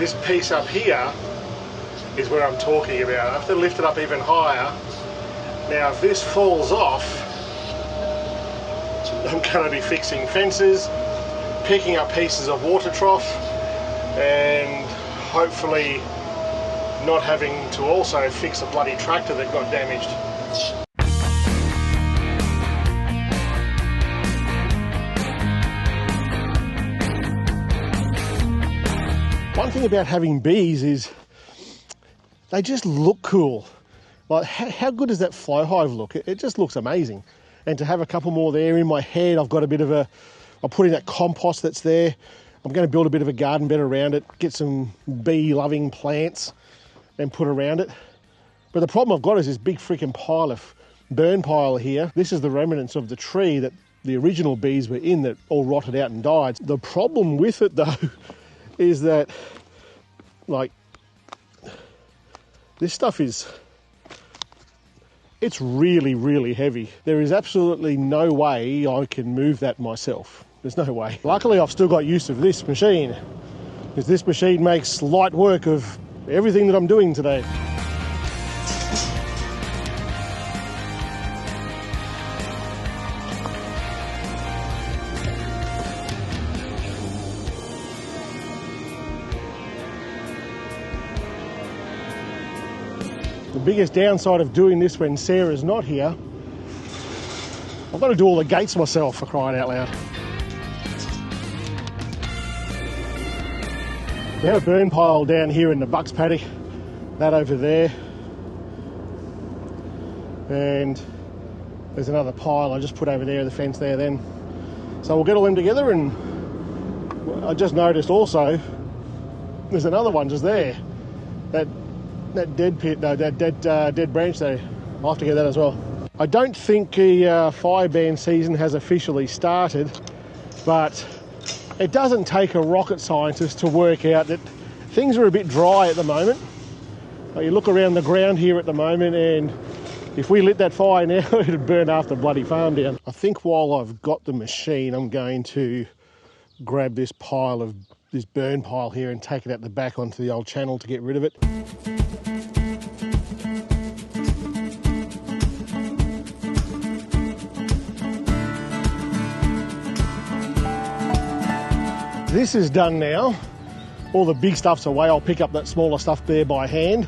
This piece up here is where I'm talking about. I have to lift it up even higher. Now if this falls off, I'm going to be fixing fences, picking up pieces of water trough, and hopefully not having to also fix a bloody tractor that got damaged. One thing about having bees is they just look cool. Like, how good does that fly hive look? It just looks amazing. And to have a couple more there in my head, I've got a bit of a, I'm putting that compost that's there. I'm going to build a bit of a garden bed around it, get some bee-loving plants and put around it. But the problem I've got is this big freaking pile of burn pile here. This is the remnants of the tree that the original bees were in that all rotted out and died. The problem with it though is that, like, this stuff is, it's really, really heavy. There is absolutely no way I can move that myself. There's no way. Luckily, I've still got use of this machine, because this machine makes light work of everything that I'm doing today. The biggest downside of doing this when Sarah's not here, I've got to do all the gates myself, for crying out loud. We have a burn pile down here in the bucks paddock, that over there, and there's another pile I just put over there, the fence there then. So we'll get all them together, and I just noticed also there's another one just there, that dead branch there. I'll have to get that as well. I don't think the fire ban season has officially started, but it doesn't take a rocket scientist to work out that things are a bit dry at the moment. You look around the ground here at the moment, and if we lit that fire now, it'd burn half the bloody farm down. I think while I've got the machine, I'm going to grab this burn pile here and take it out the back onto the old channel to get rid of it. This is done now. All the big stuff's away. I'll pick up that smaller stuff there by hand.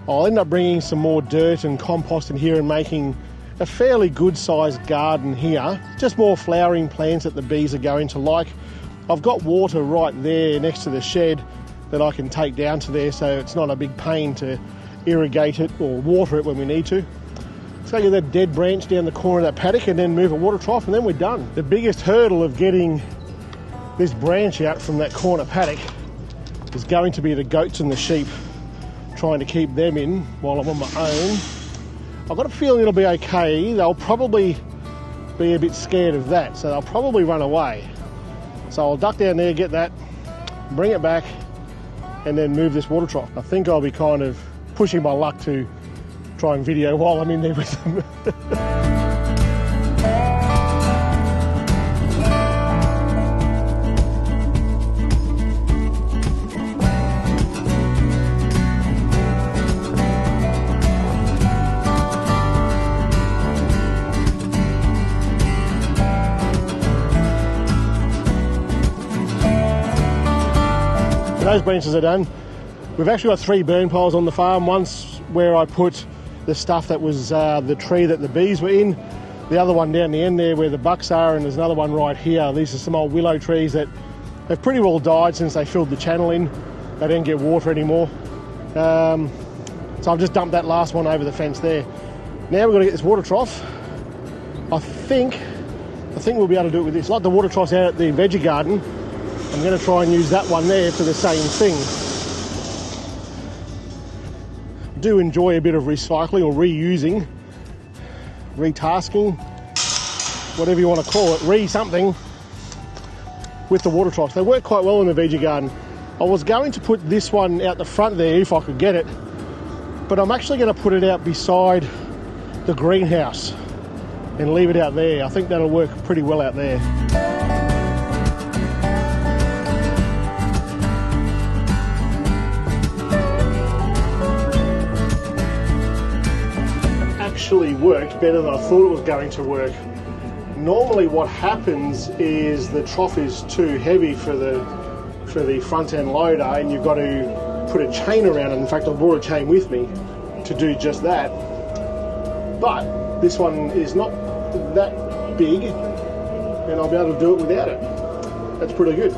I'll end up bringing some more dirt and compost in here and making a fairly good sized garden here. Just more flowering plants that the bees are going to like. I've got water right there next to the shed that I can take down to there, so it's not a big pain to irrigate it or water it when we need to. Let's go get that dead branch down the corner of that paddock and then move a water trough, and then we're done. The biggest hurdle of getting this branch out from that corner paddock is going to be the goats and the sheep, trying to keep them in while I'm on my own. I've got a feeling it'll be okay. They'll probably be a bit scared of that, so they'll probably run away. So I'll duck down there, get that, bring it back, and then move this water trough. I think I'll be kind of pushing my luck to try and video while I'm in there with them. Those branches are done. We've actually got 3 burn piles on the farm. One's where I put the stuff that was the tree that the bees were in. The other one down the end there where the bucks are, and there's another one right here. These are some old willow trees that have pretty well died since they filled the channel in. They don't get water anymore. So I've just dumped that last one over the fence there. Now we've got to get this water trough. I think we'll be able to do it with this. Like the water troughs out at the veggie garden, I'm going to try and use that one there for the same thing. I do enjoy a bit of recycling or reusing, retasking, whatever you want to call it, re-something with the water troughs. They work quite well in the veggie garden. I was going to put this one out the front there if I could get it, but I'm actually going to put it out beside the greenhouse and leave it out there. I think that'll work pretty well out there. actually worked better than I thought it was going to work. Normally what happens is the trough is too heavy for the front end loader, and you've got to put a chain around it. In fact, I brought a chain with me to do just that. But this one is not that big, and I'll be able to do it without it. That's pretty good.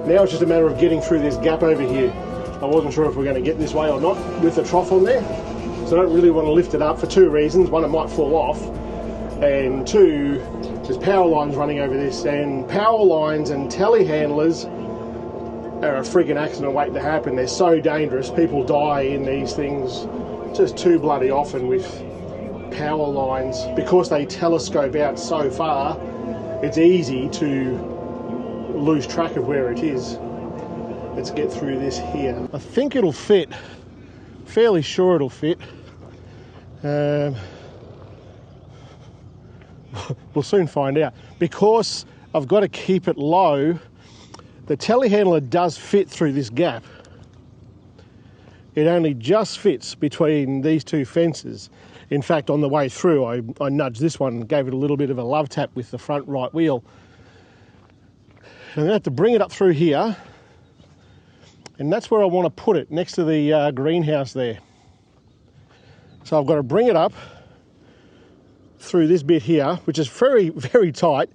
Now it's just a matter of getting through this gap over here. I wasn't sure if we're going to get this way or not with the trough on there. So I don't really want to lift it up for two reasons. One, it might fall off. And two, there's power lines running over this. And power lines and telehandlers are a freaking accident waiting to happen. They're so dangerous. People die in these things just too bloody often with power lines. Because they telescope out so far, it's easy to lose track of where it is. Let's get through this here. I think it'll fit. Fairly sure it'll fit. We'll soon find out. Because I've got to keep it low, the telehandler does fit through this gap. It only just fits between these two fences. In fact, on the way through, I nudged this one and gave it a little bit of a love tap with the front right wheel. I'm going to have to bring it up through here, and that's where I want to put it, next to the greenhouse there. So I've got to bring it up through this bit here, which is very, very tight,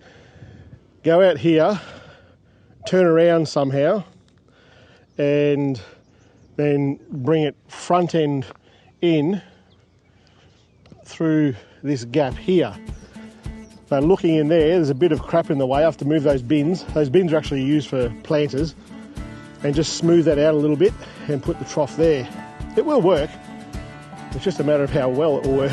go out here, turn around somehow, and then bring it front end in through this gap here. Now looking in there, there's a bit of crap in the way. I have to move those bins. Those bins are actually used for planters, and just smooth that out a little bit and put the trough there. It will work. It's just a matter of how well it will work.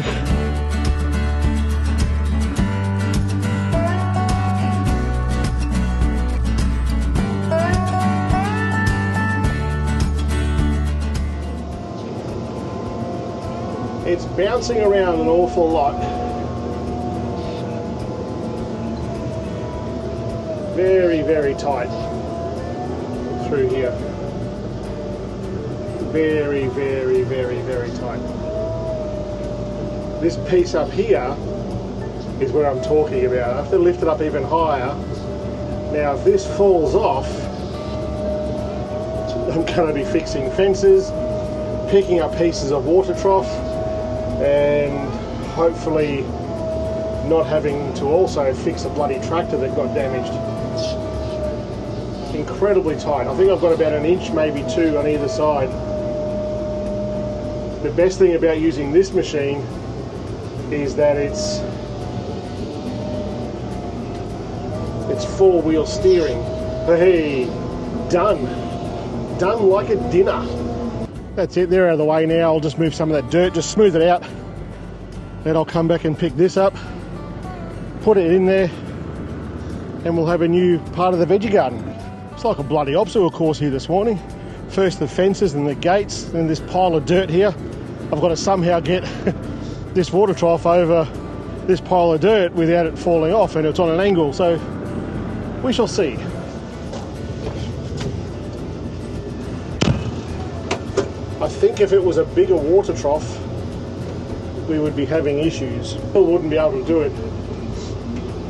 It's bouncing around an awful lot. Very, very tight through here. Very, very, very, very tight. This piece up here is where I'm talking about. I have to lift it up even higher. Now, if this falls off, I'm going to be fixing fences, picking up pieces of water trough, and hopefully not having to also fix a bloody tractor that got damaged. Incredibly tight. I think I've got about an inch, maybe two on either side. The best thing about using this machine is that it's four-wheel steering. Hey, done like a dinner. That's it, they're out of the way now. I'll just move some of that dirt, just smooth it out. Then I'll come back and pick this up, put it in there, and we'll have a new part of the veggie garden. It's like a bloody obstacle course here this morning. First the fences and the gates, then this pile of dirt here. I've got to somehow get this water trough over this pile of dirt without it falling off, and it's on an angle, so we shall see. I think if it was a bigger water trough, we would be having issues. We wouldn't be able to do it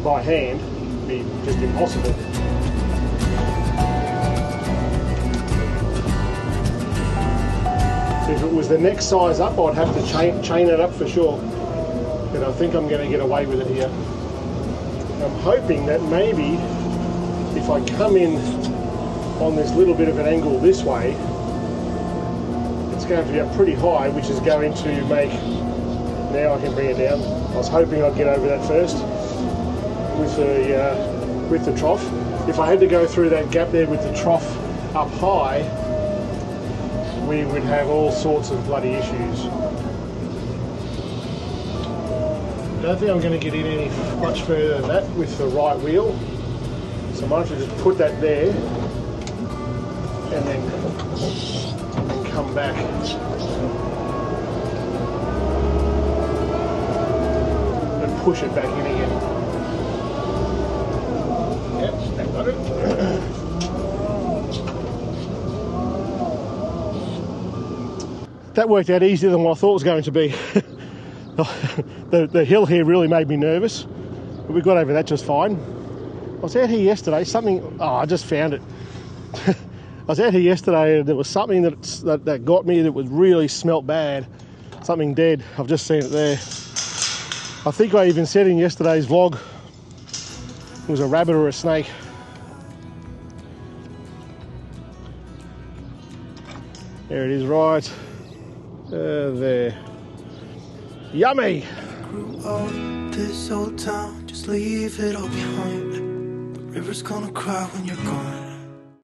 by hand. It'd be just impossible. If it was the next size up, I'd have to chain it up for sure. But I think I'm going to get away with it here. I'm hoping that maybe if I come in on this little bit of an angle this way, it's going to be up pretty high, which is going to make... Now I can bring it down. I was hoping I'd get over that first with the trough. If I had to go through that gap there with the trough up high, we would have all sorts of bloody issues. I don't think I'm going to get in any much further than that with the right wheel. So I might have to just put that there and then come back. And push it back in again. Yep, that got it. That worked out easier than what I thought it was going to be. The hill here really made me nervous, but we got over that just fine. I was out here yesterday, I just found it. I was out here yesterday and there was something that got me that was really smelt bad. Something dead. I've just seen it there. I think I even said in yesterday's vlog it was a rabbit or a snake. There it is, right there. Yummy! Grew up this old town, just leave it all behind. The river's gonna cry when you're gone.